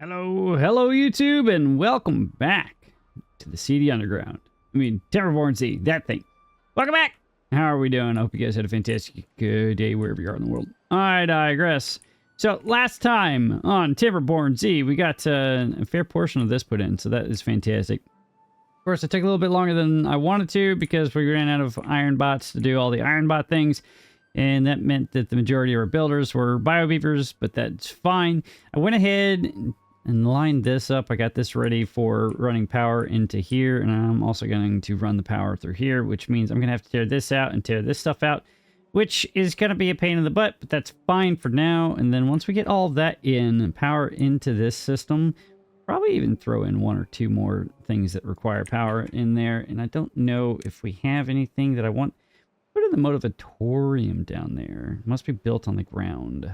Hello YouTube, and welcome back to the CD Underground. I mean, Timberborn Z, that thing. Welcome back! How are we doing? I hope you guys had a fantastic good day wherever you are in the world. I digress. So, last time on Timberborn Z, we got a fair portion of this put in, so that is fantastic. Of course, it took a little bit longer than I wanted to because we ran out of iron bots to do all the iron bot things. And that meant that the majority of our builders were bio beavers, but that's fine. I went ahead and lined this up. I got this ready for running power into here, and I'm also going to run the power through here, which means I'm going to have to tear this out and tear this stuff out, which is going to be a pain in the butt, but that's fine for now. And then once we get all of that in, power into this system, probably even throw in one or two more things that require power in there. And I don't know if we have anything that I want. What is the motivatorium down there? It must be built on the ground.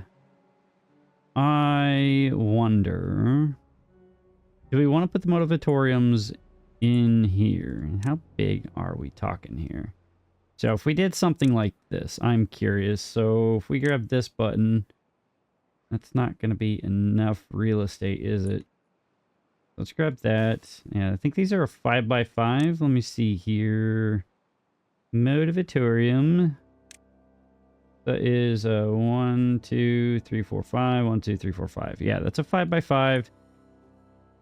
I wonder, do we want to put the motivatoriums in here? How big are we talking here? So if we did something like this, I'm curious. So if we grab this button, that's not going to be enough real estate, is it? Let's grab that. Yeah, I think these are a 5x5. Let me see here. Motivatorium. That is a 1, 2, 3, 4, 5. 1, 2, 3, 4, 5. Yeah, that's a 5x5,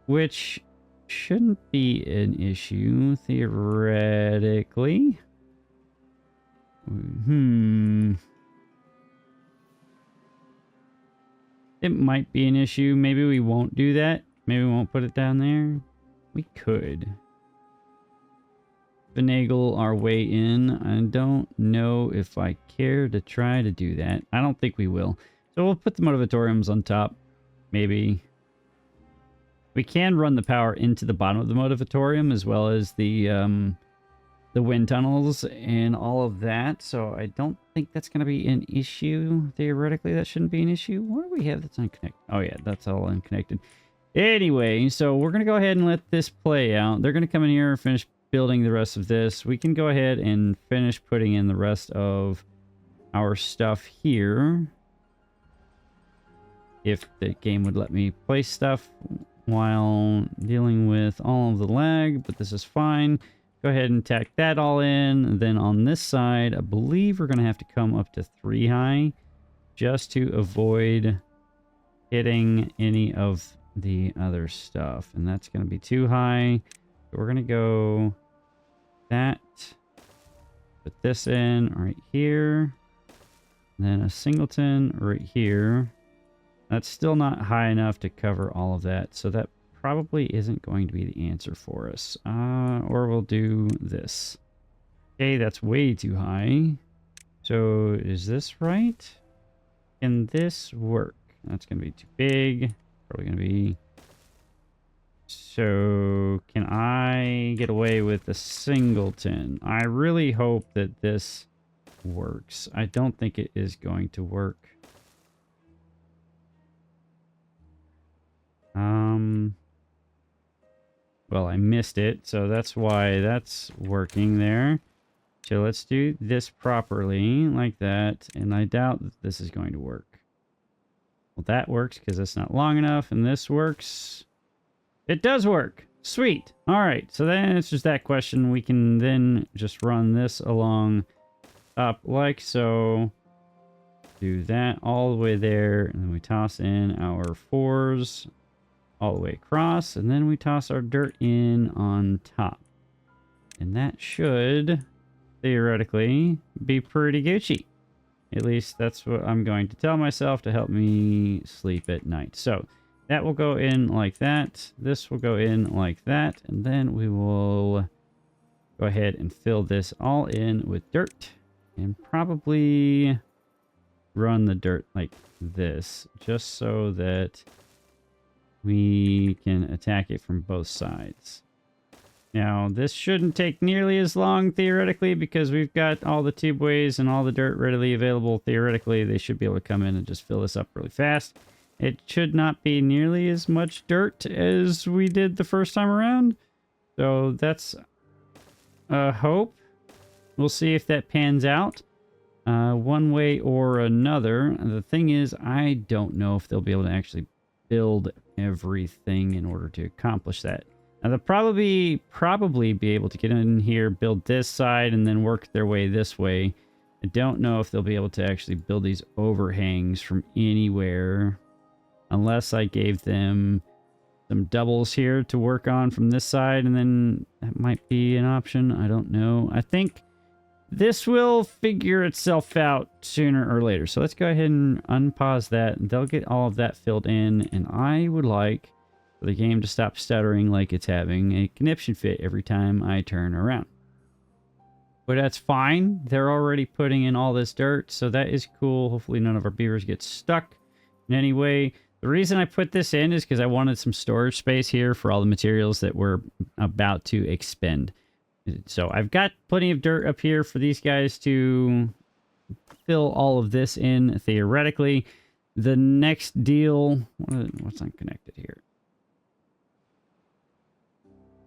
which shouldn't be an issue theoretically. It might be an issue. Maybe we won't do that. Maybe we won't put it down there. We could finagle our way in. I don't know if I care to try to do that. I don't think we will. So we'll put the motivatoriums on top. Maybe. We can run the power into the bottom of the motivatorium as well as the wind tunnels and all of that. So I don't think that's going to be an issue. Theoretically, that shouldn't be an issue. What do we have that's unconnected? Oh yeah, that's all unconnected. Anyway, so we're going to go ahead and let this play out. They're going to come in here and finish building the rest of this. We can go ahead and finish putting in the rest of our stuff here. If the game would let me place stuff while dealing with all of the lag, but this is fine. Go ahead and tack that all in. And then on this side, I believe we're going to have to come up to 3 high just to avoid hitting any of the other stuff. And that's going to be too high. So we're going to go that, put this in right here, and then a singleton right here. That's still not high enough to cover all of that, so that probably isn't going to be the answer for us. Or we'll do this. Okay, that's way too high. So is this right? Can this work? That's going to be too big. Probably going to be... So, can I get away with a singleton? I really hope that this works. I don't think it is going to work. Well, I missed it, so that's why that's working there. So let's do this properly, like that, and I doubt that this is going to work. Well, that works because it's not long enough, and this works. It does work. Sweet. All right. So that answers that question. We can then just run this along up like so. Do that all the way there. And then we toss in our 4s all the way across. And then we toss our dirt in on top. And that should theoretically be pretty Gucci. At least that's what I'm going to tell myself to help me sleep at night. So that will go in like that. This will go in like that. And then we will go ahead and fill this all in with dirt. And probably run the dirt like this. Just so that we can attack it from both sides. Now, this shouldn't take nearly as long, theoretically, because we've got all the tubeways and all the dirt readily available. Theoretically, they should be able to come in and just fill this up really fast. It should not be nearly as much dirt as we did the first time around. So that's a hope. We'll see if that pans out one way or another. The thing is, I don't know if they'll be able to actually build everything in order to accomplish that. Now they'll probably be able to get in here, build this side, and then work their way this way. I don't know if they'll be able to actually build these overhangs from anywhere, unless I gave them some doubles here to work on from this side, and then that might be an option. I don't know. I think this will figure itself out sooner or later. So let's go ahead and unpause that. They'll get all of that filled in, and I would like for the game to stop stuttering like it's having a conniption fit every time I turn around. But that's fine. They're already putting in all this dirt, so that is cool. Hopefully none of our beavers get stuck in any way. The reason I put this in is because I wanted some storage space here for all the materials that we're about to expend. So I've got plenty of dirt up here for these guys to fill all of this in, theoretically. The next deal... What's unconnected here?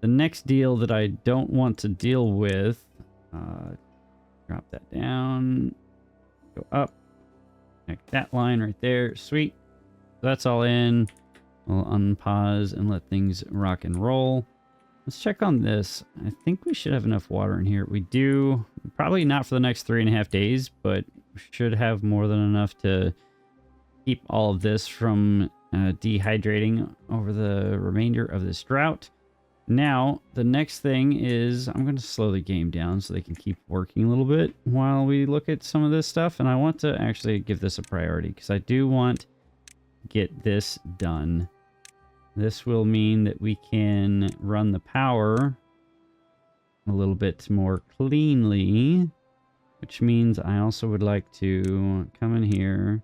The next deal that I don't want to deal with... drop that down. Go up. Connect that line right there. Sweet. That's all in. We'll unpause and let things rock and roll. Let's check on this. I think we should have enough water in here. We do. Probably not for the next 3.5 days, but we should have more than enough to keep all of this from dehydrating over the remainder of this drought. Now, the next thing is I'm going to slow the game down so they can keep working a little bit while we look at some of this stuff. And I want to actually give this a priority because I do want to get this done. This will mean that we can run the power a little bit more cleanly, which means I also would like to come in here,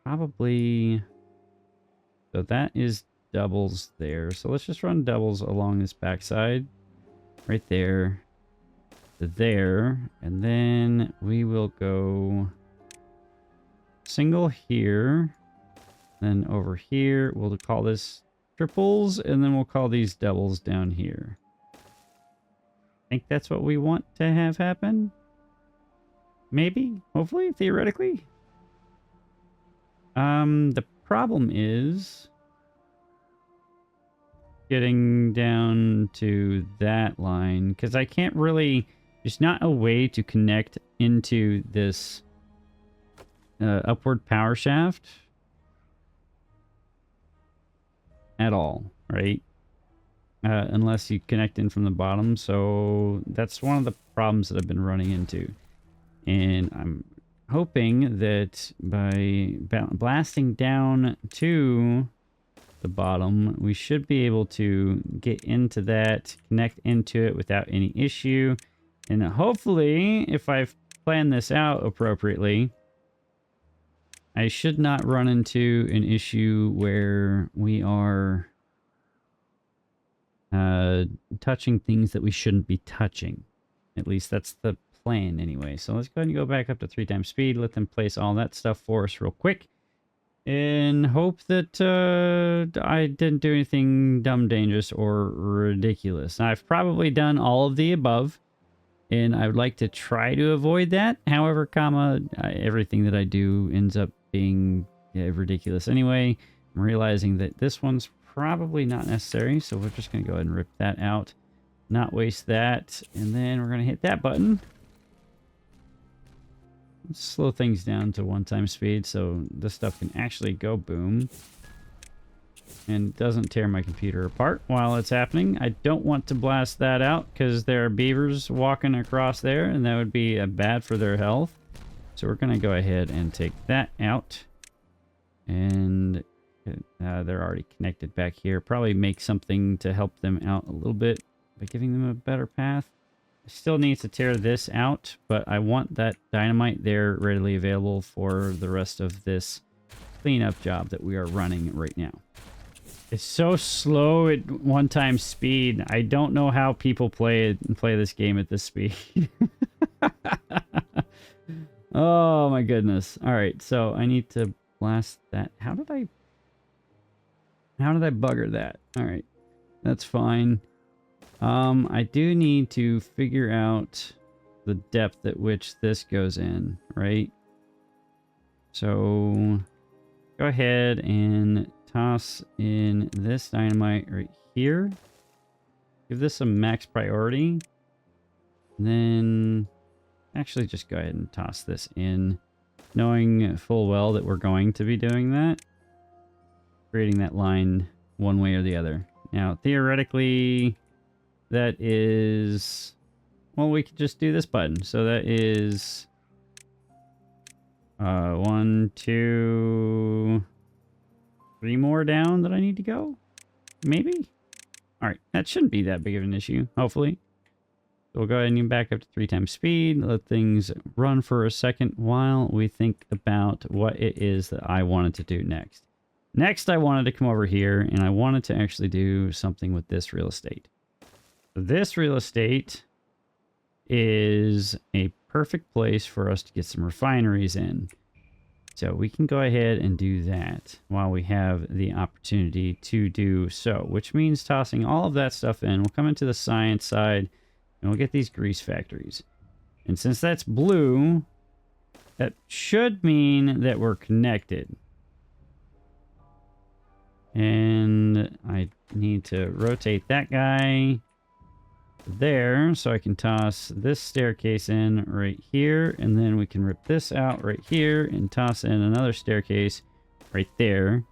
probably, so that is doubles there. So let's just run doubles along this backside, right there, to there, and then we will go single here, then over here, we'll call this triples, and then we'll call these doubles down here. I think that's what we want to have happen. Maybe, hopefully, theoretically. The problem is getting down to that line, because I can't really, there's not a way to connect into this upward power shaft at all, right? Unless you connect in from the bottom. So that's one of the problems that I've been running into. And I'm hoping that by blasting down to the bottom, we should be able to get into that, connect into it without any issue. And hopefully, if I've planned this out appropriately, I should not run into an issue where we are touching things that we shouldn't be touching. At least that's the plan anyway. So let's go ahead and go back up to 3 times speed. Let them place all that stuff for us real quick. And hope that I didn't do anything dumb, dangerous, or ridiculous. Now, I've probably done all of the above, and I would like to try to avoid that. However, everything that I do ends up being ridiculous anyway. I'm realizing that this one's probably not necessary, so we're just going to go ahead and rip that out. Not waste that, and then we're going to hit that button. Let's slow things down to 1 time speed so this stuff can actually go boom. And doesn't tear my computer apart while it's happening. I don't want to blast that out because there are beavers walking across there, and that would be bad for their health. So we're going to go ahead and take that out. And they're already connected back here. Probably make something to help them out a little bit by giving them a better path. I still need to tear this out, but I want that dynamite there readily available for the rest of this cleanup job that we are running right now. It's so slow at 1 time speed. I don't know how people play this game at this speed. Oh my goodness. All right, so I need to blast that. How did I bugger that? All right, that's fine. I do need to figure out the depth at which this goes in, right? So go ahead and toss in this dynamite right here. Give this a max priority. And then actually just go ahead and toss this in, knowing full well that we're going to be doing that. Creating that line one way or the other. Now, theoretically, that is... Well, we could just do this button. So that is... 1, 2... 3 more down that I need to go? Maybe? Alright, that shouldn't be that big of an issue, hopefully. So we'll go ahead and back up to 3 times speed, let things run for a second while we think about what it is that I wanted to do next. Next, I wanted to come over here, and I wanted to actually do something with this real estate. So this real estate is a perfect place for us to get some refineries in. So we can go ahead and do that while we have the opportunity to do so, which means tossing all of that stuff in. We'll come into the science side, and we'll get these grease factories. And since that's blue, that should mean that we're connected. And I need to rotate that guy there so I can toss this staircase in right here, and then we can rip this out right here and toss in another staircase right there. And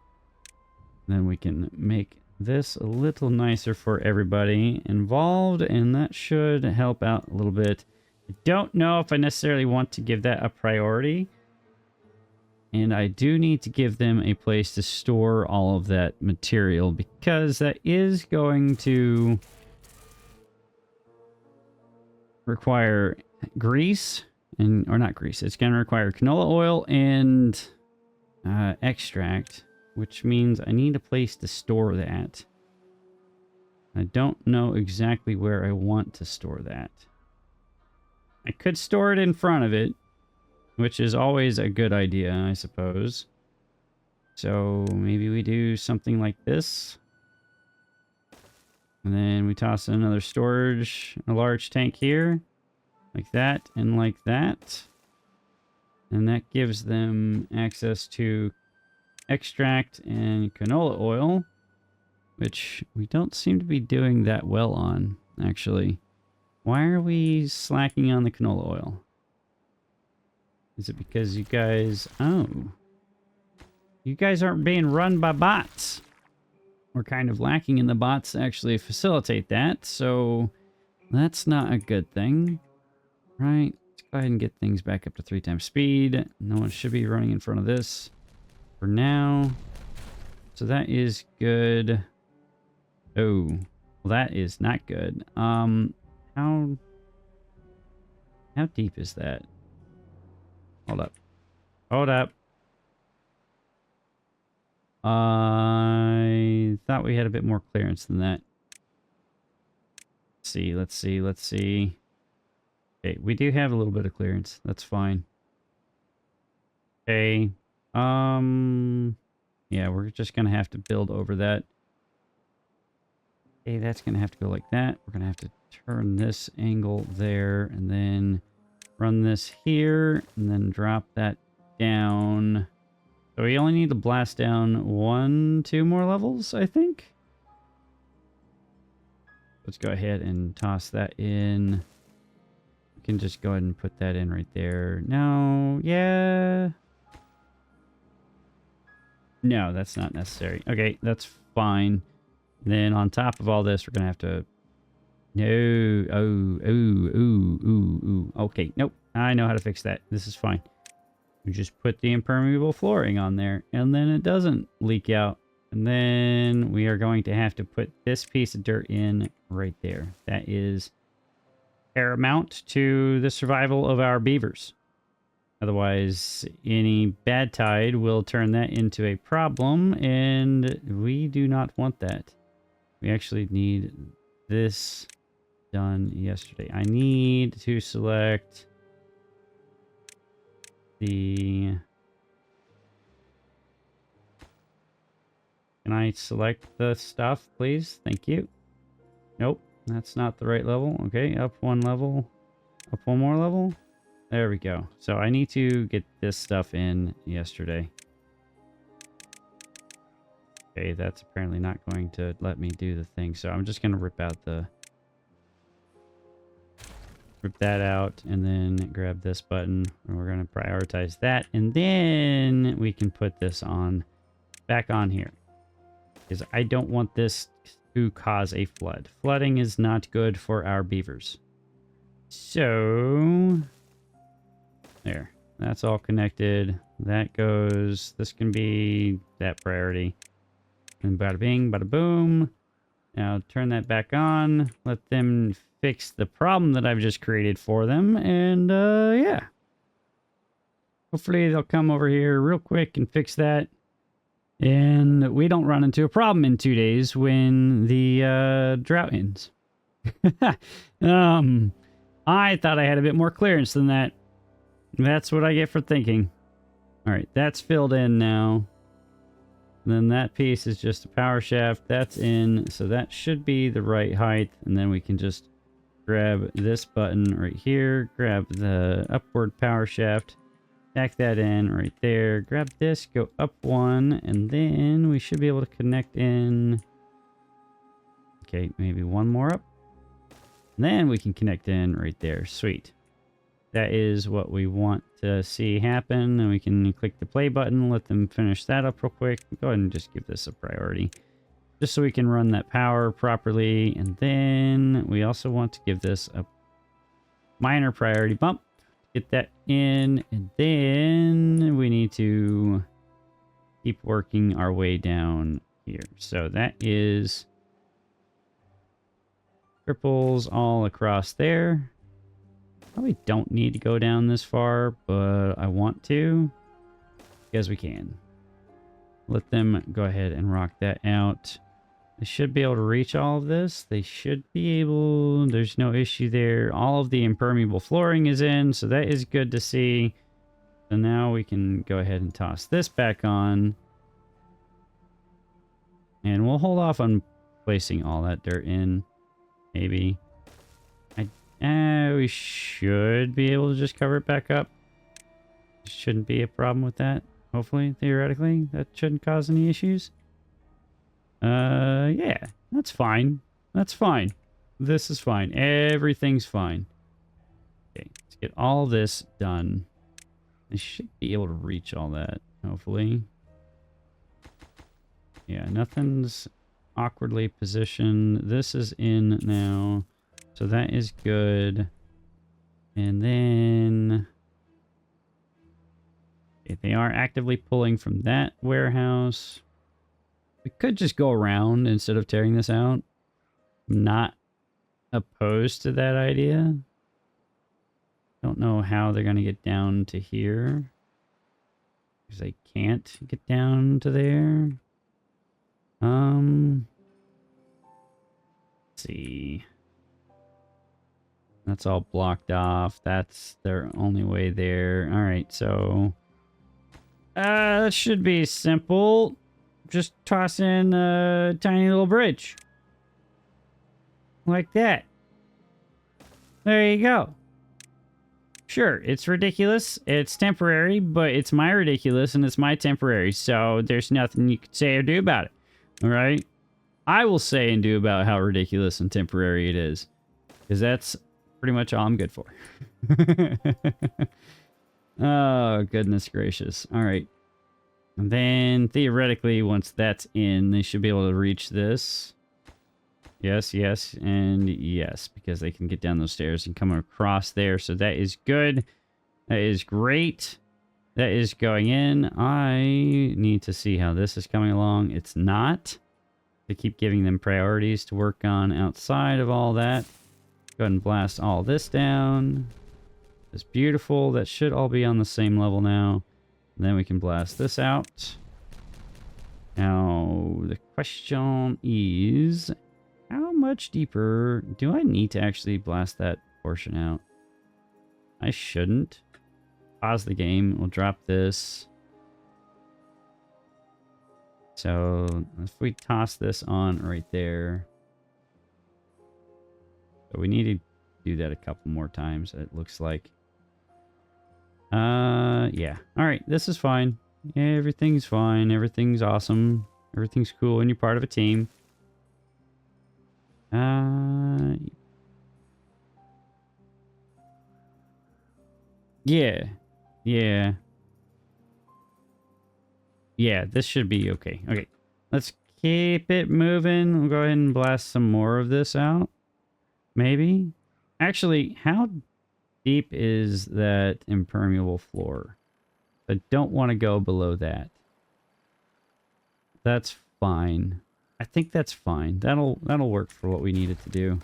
then we can make this a little nicer for everybody involved, and that should help out a little bit. I don't know if I necessarily want to give that a priority, and I do need to give them a place to store all of that material, because that is going to require grease, and or not grease, it's going to require canola oil and extract, which means I need a place to store that. I don't know exactly where I want to store that. I could store it in front of it, which is always a good idea, I suppose. So maybe we do something like this. And then we toss in another storage, a large tank here. Like that and like that. And that gives them access to extract and canola oil, which we don't seem to be doing that well on, actually. Why are we slacking on the canola oil? Is it because you guys... Oh. You guys aren't being run by bots. We're kind of lacking in the bots to actually facilitate that, so that's not a good thing. Right, let's go ahead and get things back up to 3 times speed. No one should be running in front of this for now. So that is good. Oh, well, that is not good. How deep is that? Hold up. Hold up. I thought we had a bit more clearance than that. Let's see. Okay, we do have a little bit of clearance. That's fine. Okay. Yeah, we're just gonna have to build over that. Okay, that's gonna have to go like that. We're gonna have to turn this angle there, and then run this here, and then drop that down. So we only need to blast down 1, 2 more levels, I think. Let's go ahead and toss that in. We can just go ahead and put that in right there. No, yeah. No, that's not necessary. Okay, that's fine. Then on top of all this, we're going to have to... No. Ooh. Okay, nope. I know how to fix that. This is fine. We just put the impermeable flooring on there, and then it doesn't leak out. And then we are going to have to put this piece of dirt in right there. That is paramount to the survival of our beavers. Otherwise, any bad tide will turn that into a problem, and we do not want that. We actually need this done yesterday. I need to select the... Can I select the stuff, please? Thank you. Nope, that's not the right level. Okay, up 1 level. Up 1 more level. There we go. So I need to get this stuff in yesterday. Okay, that's apparently not going to let me do the thing. So I'm just going to rip that out and then grab this button. And we're going to prioritize that. And then we can put this on back on here. Because I don't want this to cause a flood. Flooding is not good for our beavers. So there. That's all connected. That goes. This can be that priority. And bada bing, bada boom. Now turn that back on. Let them fix the problem that I've just created for them. And yeah. Hopefully they'll come over here real quick and fix that. And we don't run into a problem in 2 days when the drought ends. I thought I had a bit more clearance than that. That's what I get for thinking. All right, that's filled in now. Then that piece is just a power shaft. That's in, so that should be the right height. And then we can just grab this button right here, grab the upward power shaft, tack that in right there, grab this, go up one, and then we should be able to connect in. Okay, maybe one more up. And then we can connect in right there. Sweet. That is what we want to see happen. And we can click the play button, let them finish that up real quick. Go ahead and just give this a priority. Just so we can run that power properly. And then we also want to give this a minor priority bump. Get that in. And then we need to keep working our way down here. So that is triples all across there. Probably don't need to go down this far, but I want to because we can. Let them go ahead and rock that out. They should be able to reach all of this. They should be able. There's no issue there. All of the impermeable flooring is in, so that is good to see. So now we can go ahead and toss this back on. And we'll hold off on placing all that dirt in. Maybe. We should be able to just cover it back up. Shouldn't be a problem with that. Hopefully, theoretically, that shouldn't cause any issues. Yeah, that's fine. That's fine. This is fine. Everything's fine. Okay, let's get all this done. I should be able to reach all that, hopefully. Yeah, nothing's awkwardly positioned. This is in now. So that is good. And then if they are actively pulling from that warehouse, we could just go around instead of tearing this out. I'm not opposed to that idea. Don't know how they're going to get down to here, because they can't get down to there. Let's see. That's all blocked off. That's their only way there. All right, so that should be simple. Just toss in a tiny little bridge. Like that. There you go. Sure, it's ridiculous. It's temporary, but it's my ridiculous and it's my temporary. So there's nothing you could say or do about it. All right? I will say and do about how ridiculous and temporary it is. Because that's pretty much all I'm good for. Oh, goodness gracious. All right. And then, theoretically, once that's in, they should be able to reach this. Yes, yes, and yes. Because they can get down those stairs and come across there. So that is good. That is great. That is going in. I need to see how this is coming along. It's not. They keep giving them priorities to work on outside of all that. Go ahead and blast all this down. It's beautiful. That should all be on the same level now. And then we can blast this out. Now, the question is, how much deeper do I need to actually blast that portion out? I shouldn't. Pause the game. We'll drop this. So, if we toss this on right there. So we need to do that a couple more times, it looks like. Yeah. All right, this is fine. Everything's fine. Everything's awesome. Everything's cool when you're part of a team. Yeah. Yeah. Yeah, this should be okay. Okay. Let's keep it moving. We'll go ahead and blast some more of this out. Maybe. Actually, how deep is that impermeable floor? I don't want to go below that. That's fine. I think that's fine. That'll work for what we need it to do.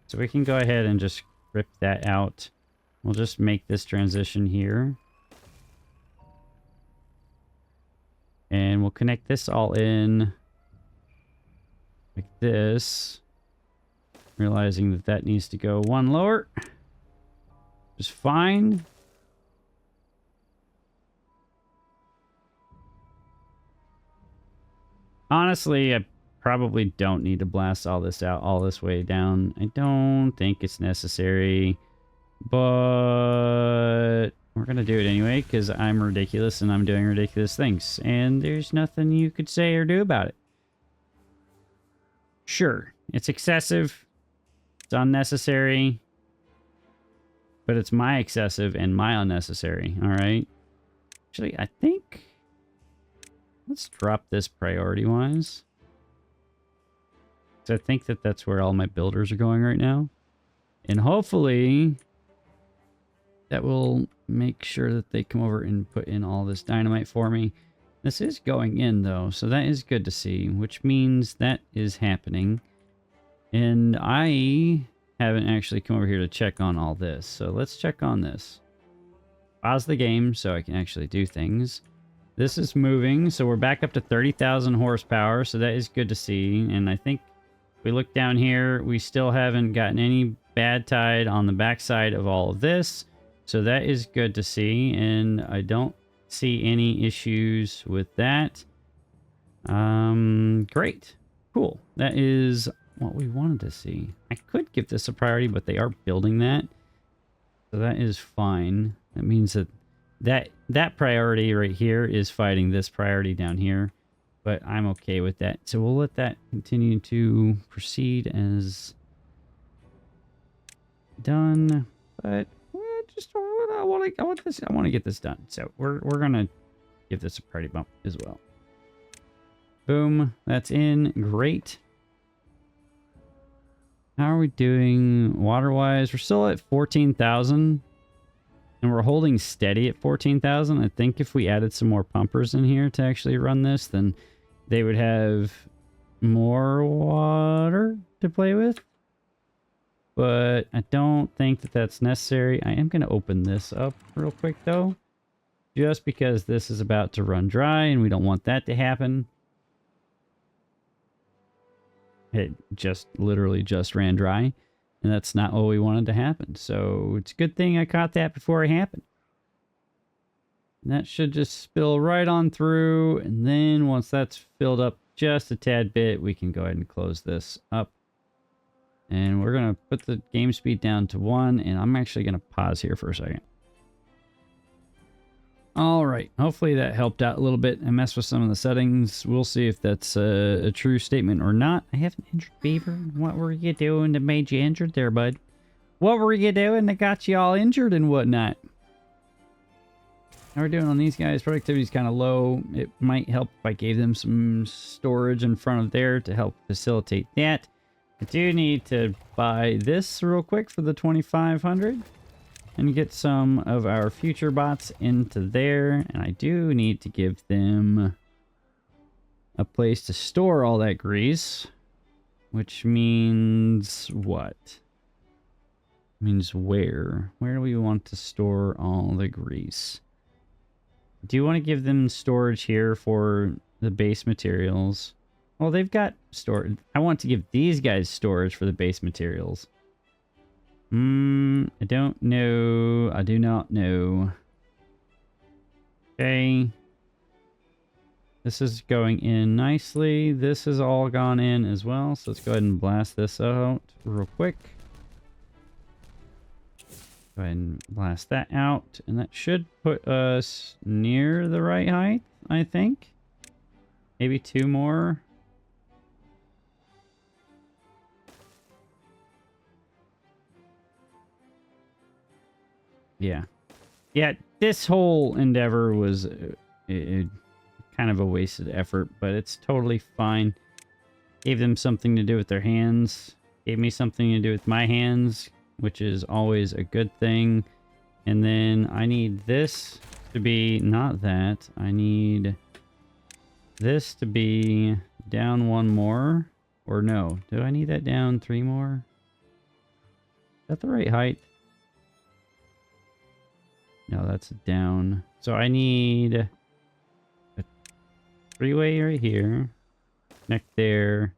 So we can go ahead and just rip that out. We'll just make this transition here. And we'll connect this all in like this. Realizing that that needs to go one lower. Just fine. Honestly, I probably don't need to blast all this out all this way down. I don't think it's necessary. But we're going to do it anyway because I'm ridiculous and I'm doing ridiculous things. And there's nothing you could say or do about it. Sure, it's excessive. It's unnecessary. But it's my excessive and my unnecessary. All right. Actually, I think... let's drop this priority-wise. So I think that that's where all my builders are going right now. And hopefully... that will make sure that they come over and put in all this dynamite for me. This is going in, though, so that is good to see, which means that is happening. And I haven't actually come over here to check on all this, so let's check on this. Pause the game so I can actually do things. This is moving, so we're back up to 30,000 horsepower, so that is good to see. And I think if we look down here, we still haven't gotten any bad tide on the backside of all of this. So that is good to see, and I don't see any issues with that. Great. Cool. That is what we wanted to see. I could give this a priority, but they are building that. So that is fine. That means that that priority right here is fighting this priority down here. But I'm okay with that. So we'll let that continue to proceed as done. But I want to get this done. So we're gonna give this a priority bump as well. Boom, that's in. Great. How are we doing water-wise? We're still at 14,000. And we're holding steady at 14,000. I think if we added some more pumpers in here to actually run this, then they would have more water to play with. But I don't think that that's necessary. I am going to open this up real quick, though. Just because this is about to run dry, and we don't want that to happen. It just literally just ran dry. And that's not what we wanted to happen. So it's a good thing I caught that before it happened. And that should just spill right on through. And then once that's filled up just a tad bit, we can go ahead and close this up. And we're going to put the game speed down to 1. And I'm actually going to pause here for a second. All right. Hopefully that helped out a little bit. I messed with some of the settings. We'll see if that's a true statement or not. I have an injured beaver. What were you doing that made you injured there, bud? What were you doing that got you all injured and whatnot? How we're doing on these guys? Productivity's kind of low. It might help if I gave them some storage in front of there to help facilitate that. I do need to buy this real quick for the 2,500. And get some of our future bots into there. And I do need to give them a place to store all that grease. Which means what? Means where? Where do we want to store all the grease? Do you want to give them storage here for the base materials? Well, they've got storage. I want to give these guys storage for the base materials. I don't know. I do not know. Okay. This is going in nicely. This has all gone in as well. So let's go ahead and blast this out real quick. Go ahead and blast that out. And that should put us near the right height, I think. Maybe 2 more. Yeah. Yeah, this whole endeavor was kind of a wasted effort, but it's totally fine. Gave them something to do with their hands. Gave me something to do with my hands, which is always a good thing. And then I need this to be not that. I need this to be down 1 more. Or no, do I need that down 3 more? Is that the right height? No, that's down. So I need a 3-way right here. Connect there.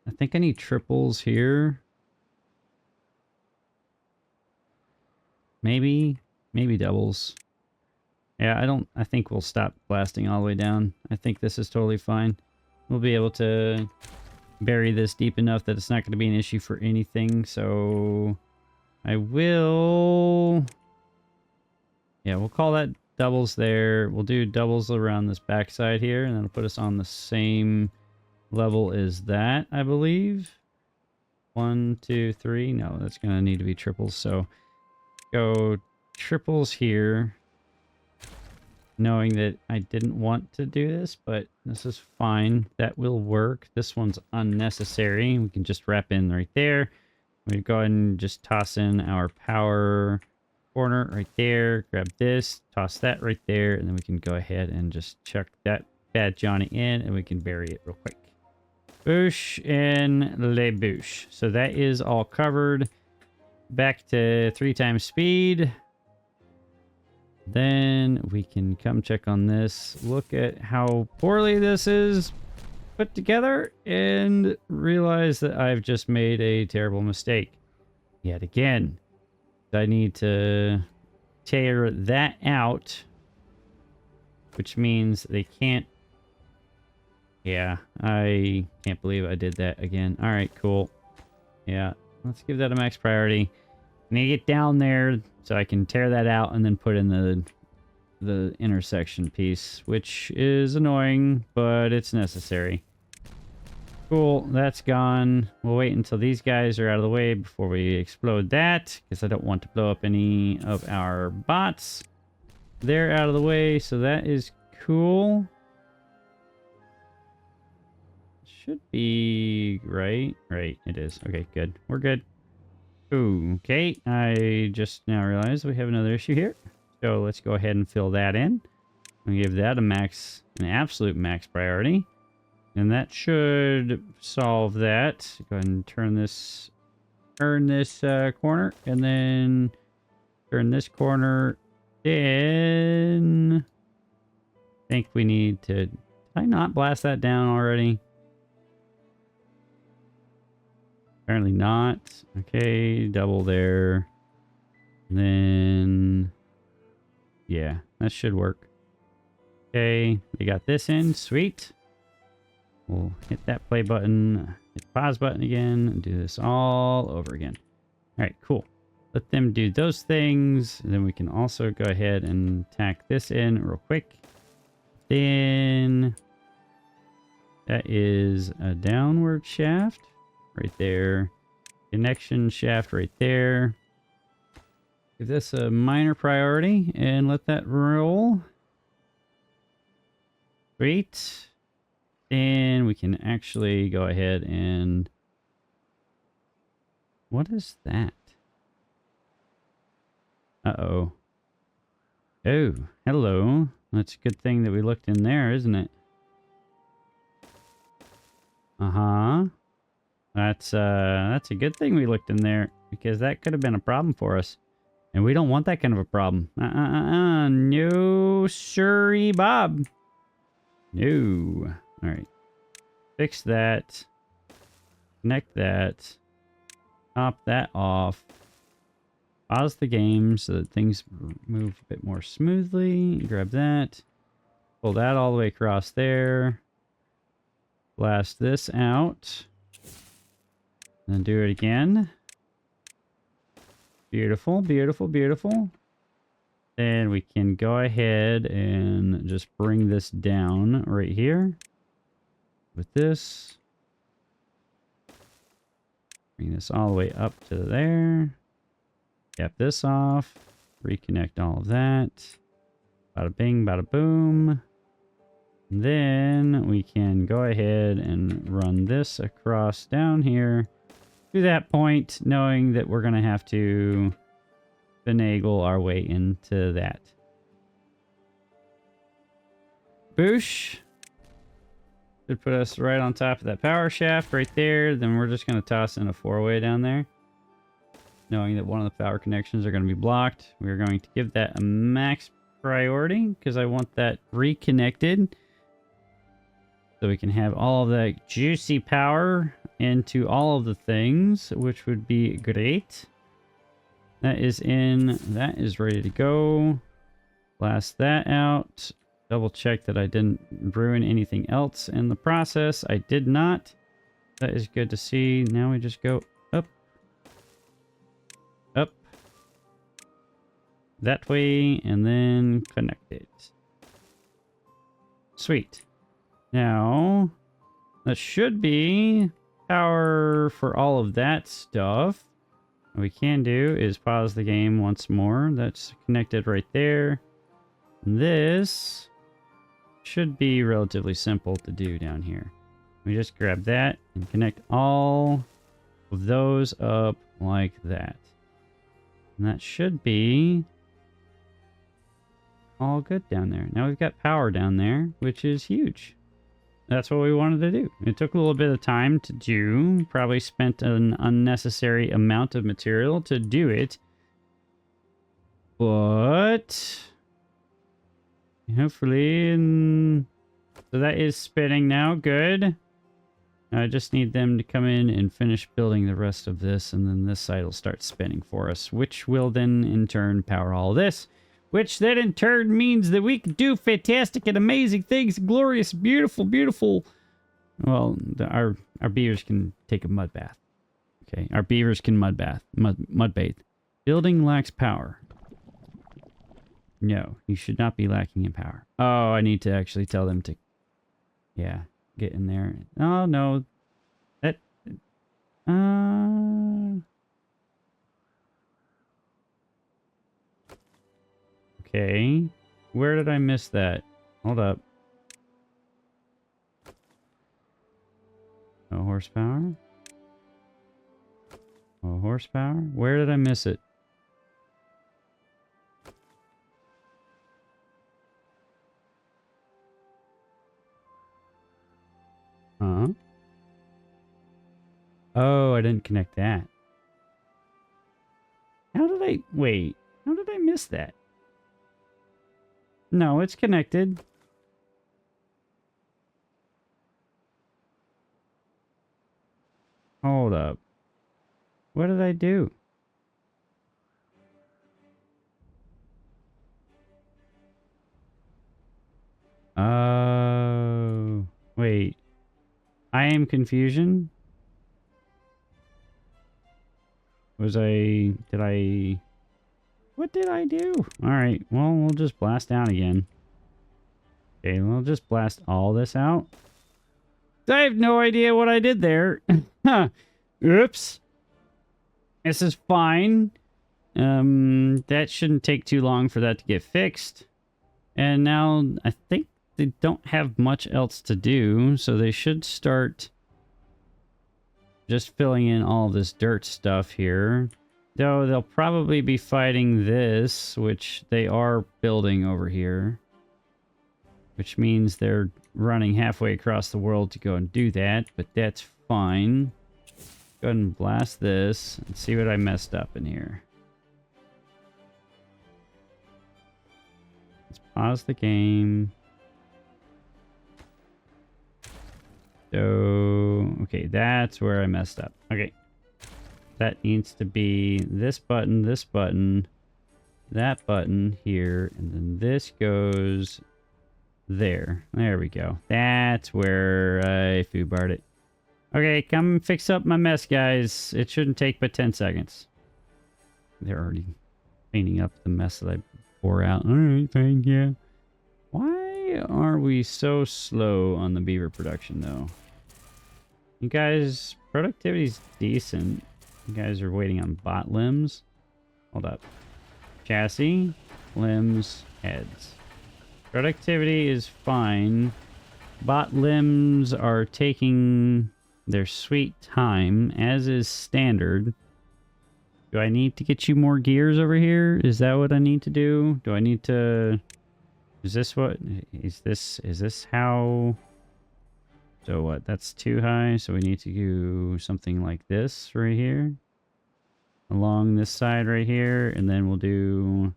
I think I need triples here. Maybe doubles. Yeah, I think we'll stop blasting all the way down. I think this is totally fine. We'll be able to bury this deep enough that it's not going to be an issue for anything. So I will... Yeah, we'll call that doubles there. We'll do doubles around this backside here, and that'll put us on the same level as that, I believe. 1, 2, 3. No, that's going to need to be triples. So go triples here. Knowing that I didn't want to do this, but this is fine. That will work. This one's unnecessary. We can just wrap in right there. We go ahead and just toss in our power corner right there. Grab this, toss that right there, and then we can go ahead and just chuck that bad Johnny in, and we can bury it real quick. Boosh and le boosh. So that is all covered. Back to 3 times speed. Then we can come check on this, look at how poorly this is put together, and realize that I've just made a terrible mistake. Yet again, I need to tear that out, which means they can't... Yeah, I can't believe I did that again. All right, cool. Yeah, let's give that a max priority. I need to get down there so I can tear that out and then put in the intersection piece, which is annoying, but it's necessary. Cool, that's gone. We'll wait until these guys are out of the way before we explode that, because I don't want to blow up any of our bots. They're out of the way, so that is cool. Should be right. Right, it is. Okay, good. We're good. Okay, I just now realized we have another issue here. So let's go ahead and fill that in. And give that an absolute max priority. And that should solve that. Go ahead and turn this corner, and then turn this corner in. I think we need to... Did I not blast that down already? Apparently not. Okay, double there. And then... Yeah, that should work. Okay, we got this in. Sweet. We'll hit that play button, hit the pause button again, and do this all over again. All right, cool. Let them do those things. And then we can also go ahead and tack this in real quick. Then that is a downward shaft right there. Connection shaft right there. Give this a minor priority and let that roll. Sweet. And we can actually go ahead and... What is that? Uh-oh. Oh, hello. That's a good thing that we looked in there, isn't it? Uh-huh. That's a good thing we looked in there, because that could have been a problem for us. And we don't want that kind of a problem. No, sorry, Bob. No. All right. Fix that. Connect that. Top that off. Pause the game so that things move a bit more smoothly. Grab that. Pull that all the way across there. Blast this out. Then do it again. Beautiful, beautiful, beautiful. Then we can go ahead and just bring this down right here with this. Bring this all the way up to there. Cap this off. Reconnect all of that. Bada bing, bada boom. Then we can go ahead and run this across down here to that point, knowing that we're going to have to finagle our way into that. Boosh. Should put us right on top of that power shaft right there. Then we're just going to toss in a 4-way down there, knowing that one of the power connections are going to be blocked. We're going to give that a max priority because I want that reconnected so we can have all of that juicy power into all of the things, which would be great. That is in. That is ready to go. Blast that out. Double check that I didn't ruin anything else in the process. I did not. That is good to see. Now we just go up. Up. That way, and then connect it. Sweet. Now, that should be power for all of that stuff. What we can do is pause the game once more. That's connected right there. This should be relatively simple to do down here. We just grab that and connect all of those up like that. And that should be all good down there. Now we've got power down there, which is huge. That's what we wanted to do. It took a little bit of time to do. Probably spent an unnecessary amount of material to do it. But hopefully, so that is spinning now. Good. I just need them to come in and finish building the rest of this, and then this side will start spinning for us, which will then in turn power all this, which then in turn means that we can do fantastic and amazing things, glorious, beautiful, beautiful. Well, our beavers can take a mud bath. Okay, our beavers can mud bathe. Building lacks power. No, you should not be lacking in power. Oh, I need to actually tell them to, yeah, get in there. Oh, no. That, okay. Where did I miss that? Hold up. No horsepower? No horsepower? Where did I miss it? Huh? Oh, I didn't connect that. How did I... Wait. How did I miss that? No, it's connected. Hold up. What did I do? Oh... Wait. I am confusion. Was I... Did I... What did I do? Alright, well, we'll just blast down again. Okay, we'll just blast all this out. I have no idea what I did there. Oops. This is fine. That shouldn't take too long for that to get fixed. And now, I think they don't have much else to do, so they should start just filling in all this dirt stuff here. Though they'll probably be fighting this, which they are building over here. Which means they're running halfway across the world to go and do that, but that's fine. Go ahead and blast this and see what I messed up in here. Let's pause the game. So, okay, that's where I messed up. Okay. That needs to be this button, that button here, and then this goes there. There we go. That's where I foobarred it. Okay, come fix up my mess, guys. It shouldn't take but 10 seconds. They're already cleaning up the mess that I 4 out. All right, thank you. Why are we so slow on the beaver production, though? You guys, productivity's decent. You guys are waiting on bot limbs. Hold up. Chassis, limbs, heads. Productivity is fine. Bot limbs are taking their sweet time, as is standard. Do I need to get you more gears over here? Is that what I need to do? Do I need to... Is this what... Is this how... So what? That's too high, so we need to do something like this right here. Along this side right here, and then we'll do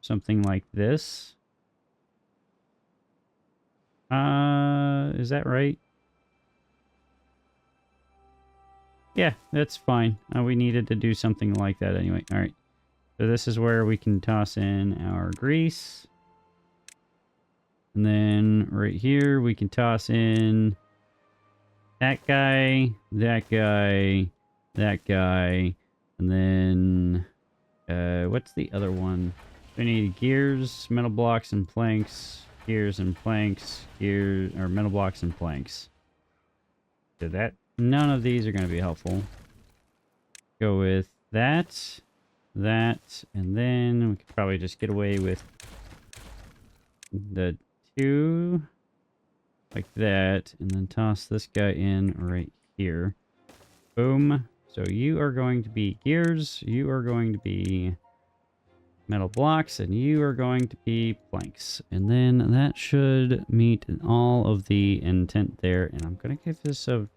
something like this. Is that right? Yeah, that's fine. We needed to do something like that anyway. All right. So this is where we can toss in our grease. And then right here, we can toss in that guy, that guy, that guy. And then, what's the other one? We need gears, metal blocks, and planks. Gears and planks, gears, or metal blocks and planks. So that, none of these are going to be helpful. Go with that, that, and then we could probably just get away with the 2, like that, and then toss this guy in right here. Boom. So you are going to be gears, you are going to be metal blocks, and you are going to be planks. And then that should meet all of the intent there. And I'm going to give this a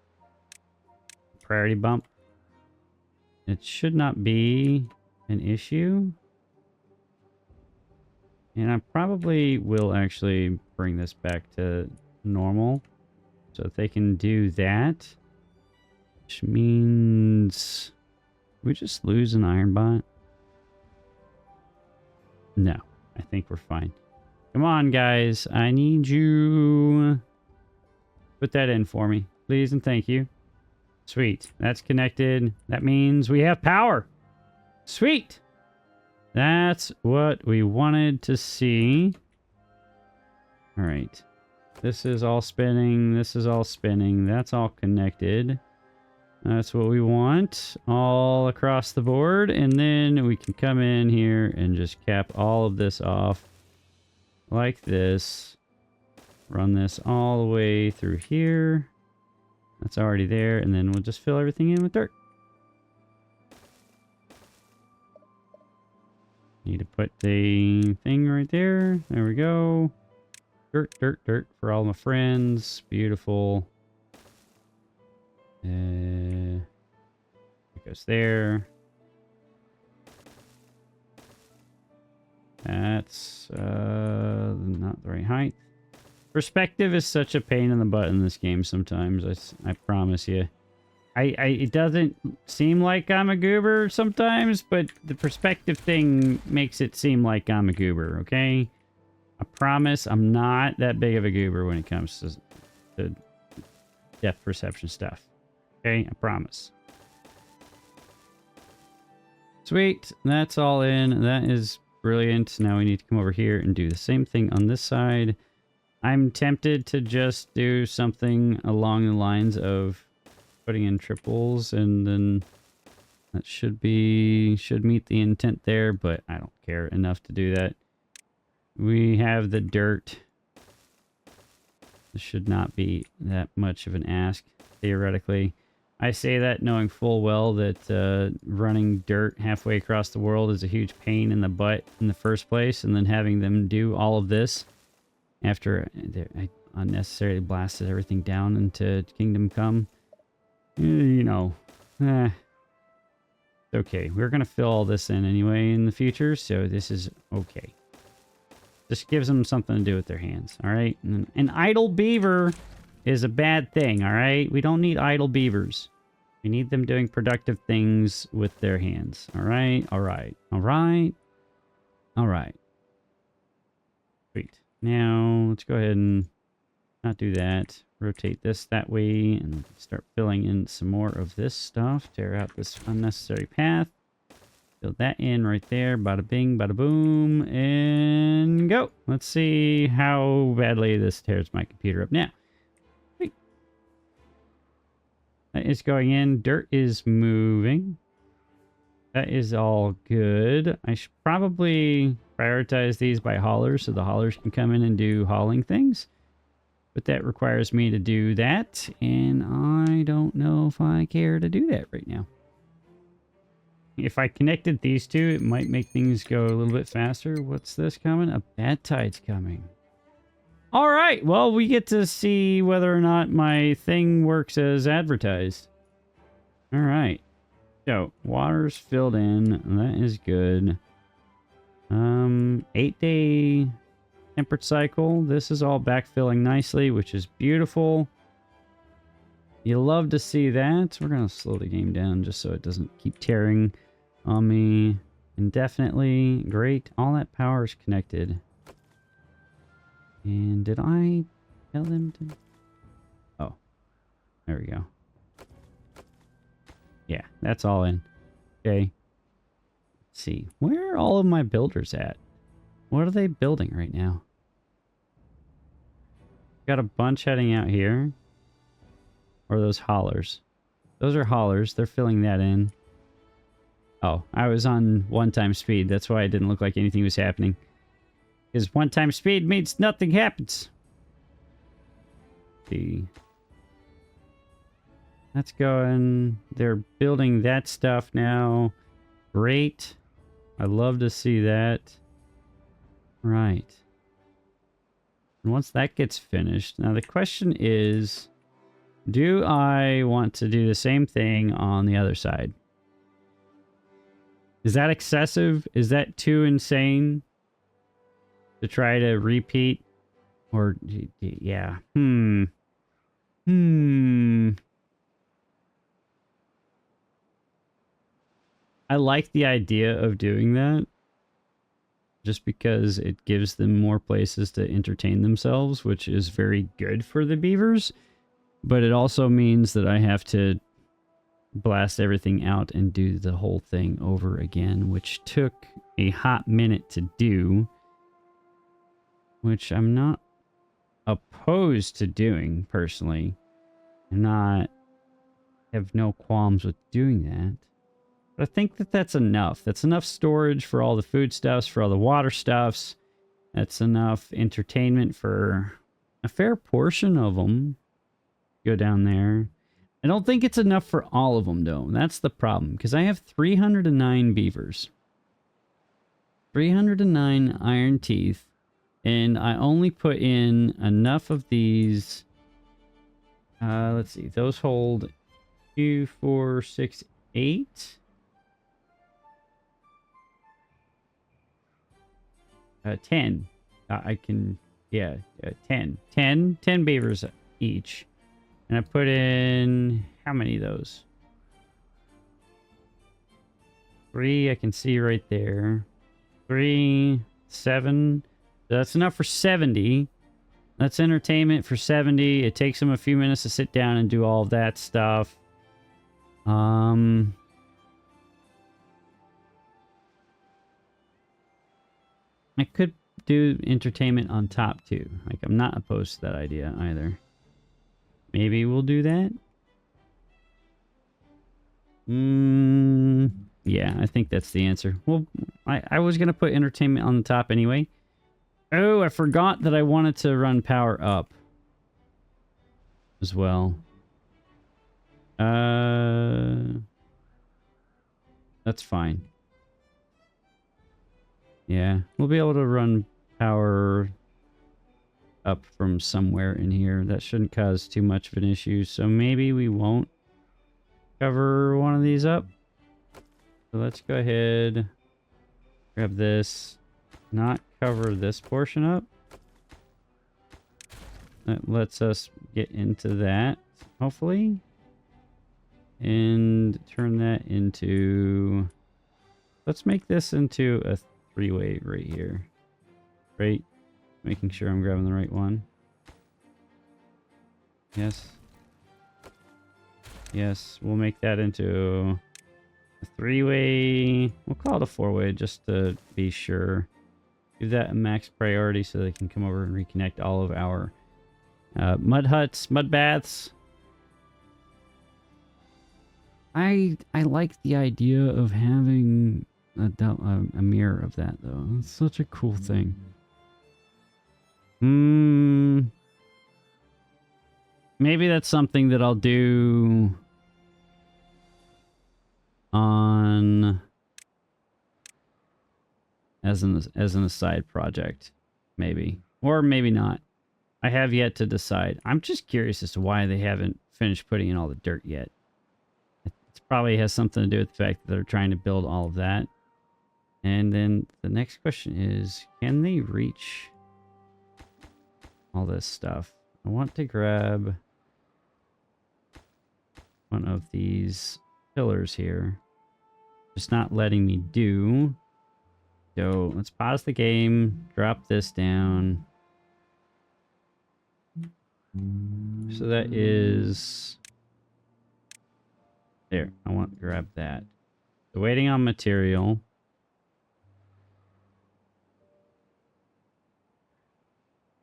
priority bump. It should not be an issue. And I probably will actually bring this back to normal. So if they can do that, which means we just lose an iron bot. No, I think we're fine. Come on, guys. I need you. Put that in for me, please, and thank you. Sweet. That's connected. That means we have power. Sweet. That's what we wanted to see. All right. This is all spinning. This is all spinning. That's all connected. That's what we want all across the board. And then we can come in here and just cap all of this off like this. Run this all the way through here. That's already there. And then we'll just fill everything in with dirt. Need to put the thing right there. There we go. Dirt, dirt, dirt for all my friends. Beautiful. It goes there. That's not the right height. Perspective is such a pain in the butt in this game sometimes. I promise you. It doesn't seem like I'm a goober sometimes, but the perspective thing makes it seem like I'm a goober, okay? I promise I'm not that big of a goober when it comes to depth perception stuff. Okay, I promise. Sweet, that's all in. That is brilliant. Now we need to come over here and do the same thing on this side. I'm tempted to just do something along the lines of putting in triples, and then that should meet the intent there, but I don't care enough to do that. We have the dirt. This should not be that much of an ask, theoretically. I say that knowing full well that running dirt halfway across the world is a huge pain in the butt in the first place, and then having them do all of this after I unnecessarily blasted everything down into Kingdom Come. You know, okay. We're going to fill all this in anyway in the future, so this is okay. Just gives them something to do with their hands, all right? An idle beaver is a bad thing, all right? We don't need idle beavers. We need them doing productive things with their hands, all right? All right. All right. All right. Sweet. Now, let's go ahead and not do that. Rotate this that way and start filling in some more of this stuff. Tear out this unnecessary path. Build that in right there. Bada bing, bada boom, and go. Let's see how badly this tears my computer up now. Wait. That is going in. Dirt is moving. That is all good. I should probably prioritize these by haulers so the haulers can come in and do hauling things. But that requires me to do that, and I don't know if I care to do that right now. If I connected these two, it might make things go a little bit faster. What's this coming? A bad tide's coming. All right, well, we get to see whether or not my thing works as advertised. All right. So, water's filled in. That is good. 8-day temperate cycle. This is all backfilling nicely, which is beautiful. You love to see that. We're going to slow the game down just so it doesn't keep tearing on me indefinitely. Great. All that power is connected. And did I tell them to... Oh, there we go. Yeah, that's all in. Okay. Let's see. Where are all of my builders at? What are they building right now? Got a bunch heading out here. Or those haulers. Those are haulers. They're filling that in. Oh, I was on 1x speed. That's why it didn't look like anything was happening. Because 1x speed means nothing happens. Let's see. That's going. They're building that stuff now. Great. I love to see that. Right. And once that gets finished, now the question is, do I want to do the same thing on the other side? Is that excessive? Is that too insane to try to repeat? Or, yeah. I like the idea of doing that. Just because it gives them more places to entertain themselves, which is very good for the beavers. But it also means that I have to blast everything out and do the whole thing over again, which took a hot minute to do. Which I'm not opposed to doing, personally. I have no qualms with doing that. But I think that that's enough. That's enough storage for all the foodstuffs, for all the water stuffs. That's enough entertainment for a fair portion of them. Go down there. I don't think it's enough for all of them, though. That's the problem, because I have 309 beavers. 309 iron teeth. And I only put in enough of these. Let's see. Those hold 2, 4, 6, 8. 10. I can, yeah, 10. 10 beavers each. And I put in, how many of those? 3, I can see right there. 3, 7. So that's enough for 70. That's entertainment for 70. It takes them a few minutes to sit down and do all of that stuff. I could do entertainment on top too. Like, I'm not opposed to that idea either. Maybe we'll do that. Yeah, I think that's the answer. Well, I was going to put entertainment on the top anyway. Oh, I forgot that I wanted to run power up as well. That's fine. Yeah, we'll be able to run power up from somewhere in here. That shouldn't cause too much of an issue. So maybe we won't cover one of these up. So let's go ahead, grab this, not cover this portion up. That lets us get into that, hopefully. And turn that into... Let's make this into a 3-way right here. Right? Making sure I'm grabbing the right one. Yes. Yes, we'll make that into A 3-way. We'll call it a 4-way just to be sure. Give that a max priority so they can come over and reconnect all of our mud huts, mud baths. I like the idea of having a mirror of that, though. It's such a cool thing. Maybe that's something that I'll do on as an aside project, maybe, or maybe not. I have yet to decide. I'm just curious as to why they haven't finished putting in all the dirt yet. It probably has something to do with the fact that they're trying to build all of that. And then the next question is, can they reach all this stuff? I want to grab one of these pillars here. Just not letting me do. So let's pause the game, drop this down. So that is there. I want to grab that. So waiting on material.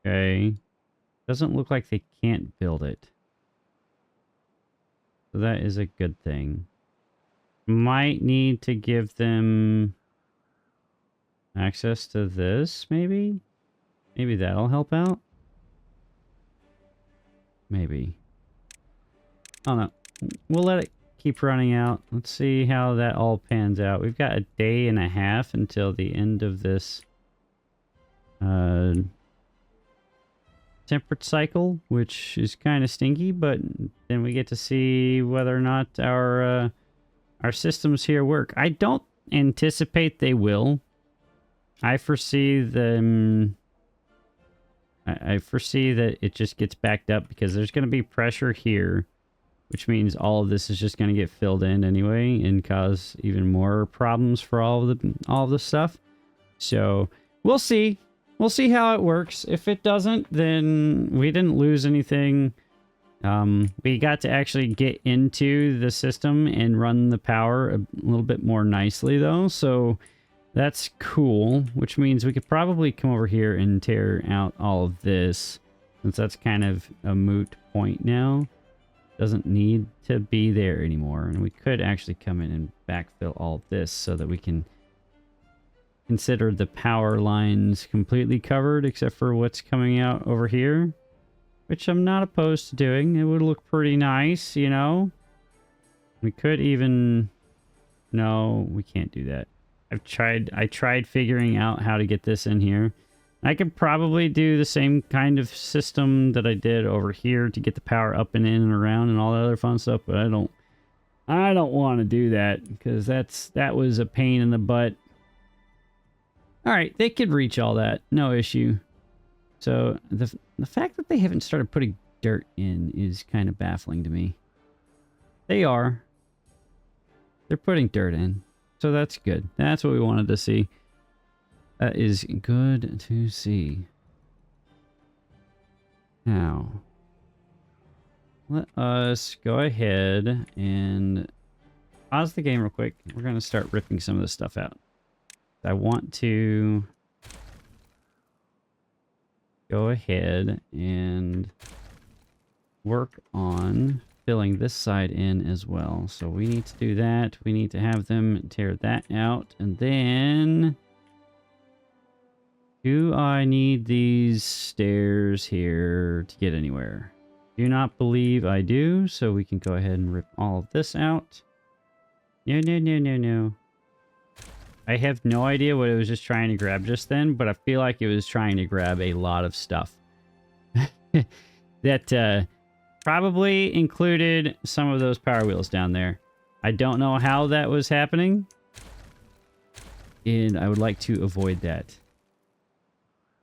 Okay. Doesn't look like they can't build it. So that is a good thing. Might need to give them access to this, maybe? Maybe that'll help out? Maybe. I don't know. We'll let it keep running out. Let's see how that all pans out. We've got a day and a half until the end of this temperate cycle, which is kind of stinky, but then we get to see whether or not our systems here work. I don't anticipate they will. I foresee them... I foresee that it just gets backed up because there's going to be pressure here, which means all of this is just going to get filled in anyway and cause even more problems for all of the stuff. So we'll see. We'll see how it works. If it doesn't, then we didn't lose anything. We got to actually get into the system and run the power a little bit more nicely, though. So that's cool, which means we could probably come over here and tear out all of this, since that's kind of a moot point now. Doesn't need to be there anymore. And we could actually come in and backfill all of this so that we can consider the power lines completely covered, except for what's coming out over here, which I'm not opposed to doing. It would look pretty nice, you know? We could even... No, we can't do that. I tried figuring out how to get this in here. I could probably do the same kind of system that I did over here to get the power up and in and around and all that other fun stuff, but I don't want to do that because that was a pain in the butt. All right, they could reach all that, no issue. So the fact that they haven't started putting dirt in is kind of baffling to me. They are. They're putting dirt in. So that's good. That's what we wanted to see. That is good to see. Now, let us go ahead and pause the game real quick. We're going to start ripping some of this stuff out. I want to go ahead and work on filling this side in as well. So we need to do that. We need to have them tear that out. And then... do I need these stairs here to get anywhere? Do not believe I do. So we can go ahead and rip all of this out. No, no, no, no, no. I have no idea what it was just trying to grab just then, but I feel like it was trying to grab a lot of stuff. That, probably included some of those power wheels down there. I don't know how that was happening, and I would like to avoid that.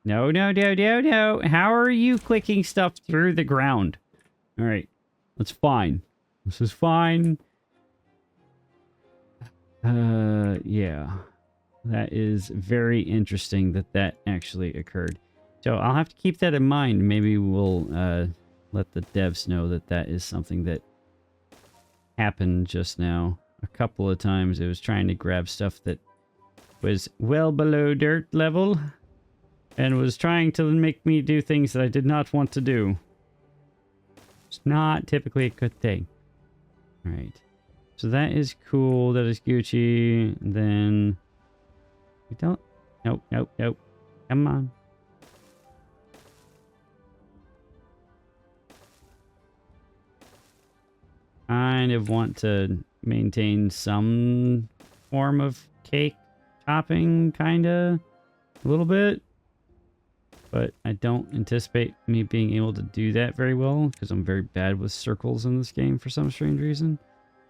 No, no, no, no, no. How are you clicking stuff through the ground? All right, that's fine. This is fine. Yeah. That is very interesting that that actually occurred. So I'll have to keep that in mind. Maybe we'll, let the devs know that that is something that happened just now. a couple of times it was trying to grab stuff that was well below dirt level and was trying to make me do things that I did not want to do. It's not typically a good thing. All right. So that is cool. That is Gucci. And then we don't. Nope, nope, nope. Come on. Kind of want to maintain some form of cake topping, kinda. A little bit. But I don't anticipate me being able to do that very well because I'm very bad with circles in this game for some strange reason.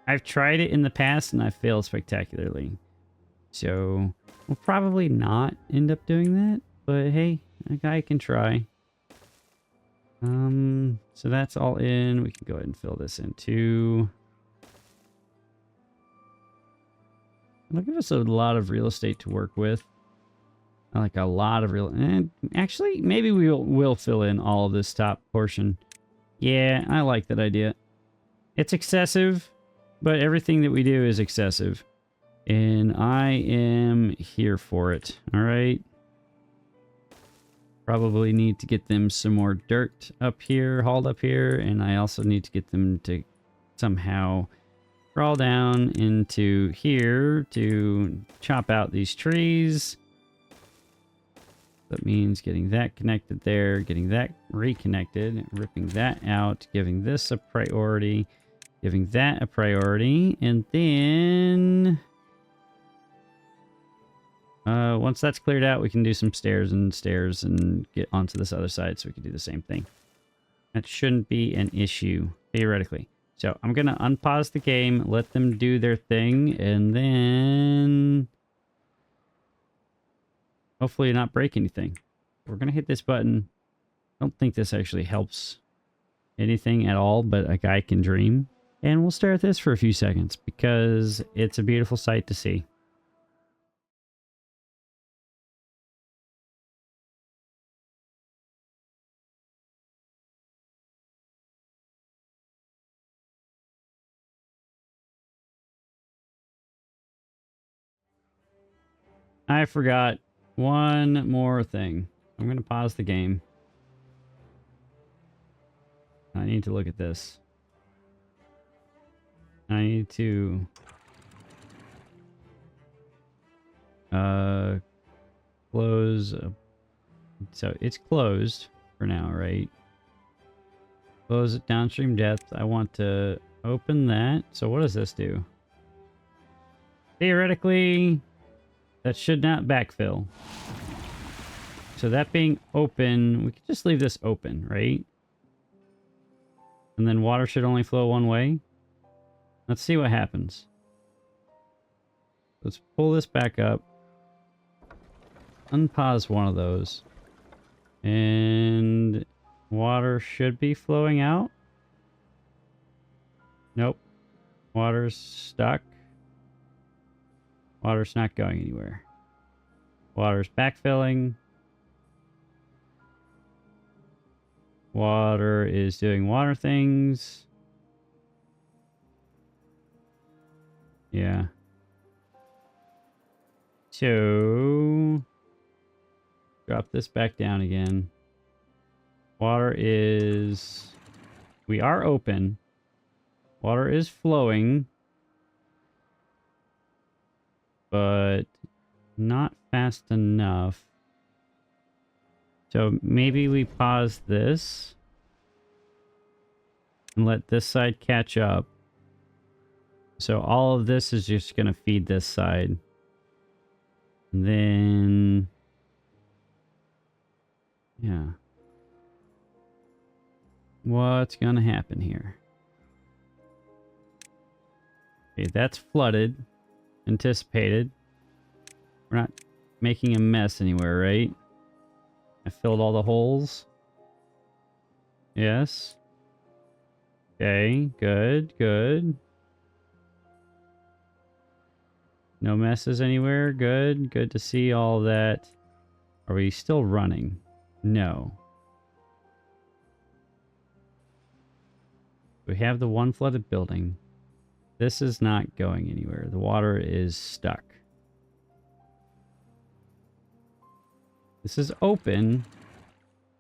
I've tried it in the past and I failed spectacularly. So we'll probably not end up doing that, but hey, a guy can try. So that's all in. We can go ahead and fill this in too. It'll give us a lot of real estate to work with. Like a lot of real, and actually maybe we'll fill in all of this top portion. Yeah, I like that idea. It's excessive, but everything that we do is excessive. And I am here for it. All right. Probably need to get them some more dirt up here, hauled up here. And I also need to get them to somehow crawl down into here to chop out these trees. That means getting that connected there, getting that reconnected, ripping that out, giving this a priority, giving that a priority, and then once that's cleared out, we can do some stairs and get onto this other side so we can do the same thing. That shouldn't be an issue, theoretically. So I'm going to unpause the game, let them do their thing, and then hopefully not break anything. We're going to hit this button. I don't think this actually helps anything at all, but a guy can dream. And we'll stare at this for a few seconds because it's a beautiful sight to see. I forgot one more thing. I'm going to pause the game. I need to look at this. I need to close. So it's closed for now, right? Close it downstream depth. I want to open that. So what does this do? Theoretically, that should not backfill. So that being open, we could just leave this open, right? And then water should only flow one way. Let's see what happens. Let's pull this back up. Unpause one of those. And water should be flowing out. Nope. Water's stuck. Water's not going anywhere. Water's backfilling. Water is doing water things. Yeah. So drop this back down again. Water is... We are open. Water is flowing. But not fast enough. So maybe we pause this and let this side catch up. So all of this is just going to feed this side. And then... Yeah. What's going to happen here? Okay, that's flooded. Anticipated. We're not making a mess anywhere, right? I filled all the holes. Yes. Okay, good, good. No messes anywhere. Good, good to see all that. Are we still running? No. We have the one flooded building. This is not going anywhere. The water is stuck. This is open.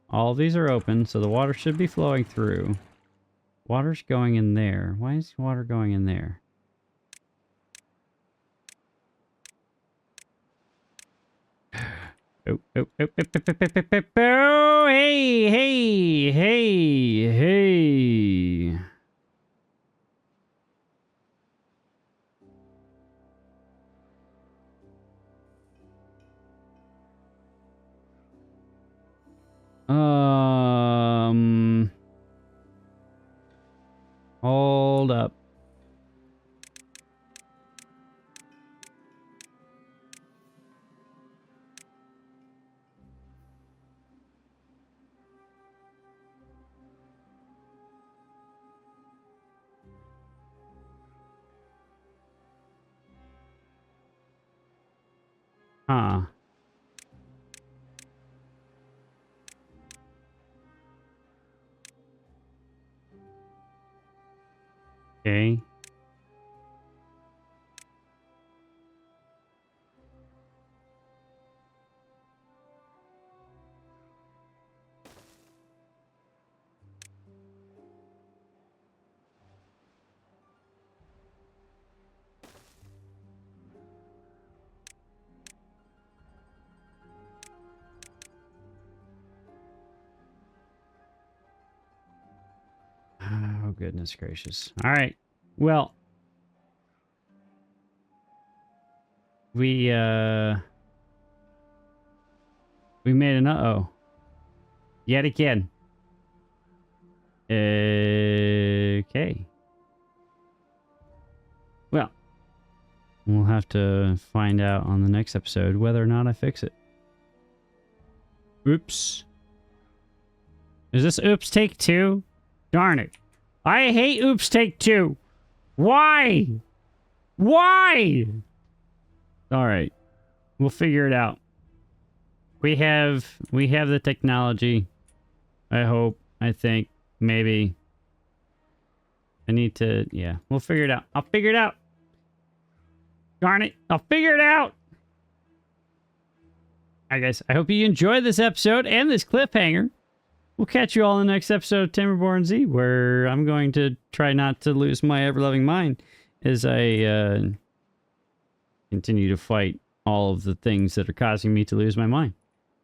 All of these are open, so the water should be flowing through. Water's going in there. Why is water going in there? Oh, oh, oh, oh, oh, oh, oh, oh, oh, hey, hey, hey, hey. Hold up. Huh. Okay. Oh, goodness gracious. All right. Well, we made an uh-oh. Yet again. Okay. Well, we'll have to find out on the next episode whether or not I fix it. Oops. Is this oops take 2? Darn it. I hate oops take 2. Why? Why? All right. We'll figure it out. We have the technology. I hope. I think. Maybe. I need to... Yeah. We'll figure it out. I'll figure it out. Darn it. I'll figure it out. Alright, guys. I hope you enjoyed this episode and this cliffhanger. We'll catch you all in the next episode of Timberborn Z, where I'm going to try not to lose my ever-loving mind as I continue to fight all of the things that are causing me to lose my mind.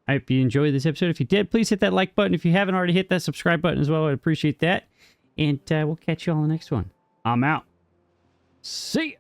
I hope you enjoyed this episode. If you did, please hit that like button. If you haven't already, hit that subscribe button as well. I'd appreciate that. And we'll catch you all in the next one. I'm out. See ya.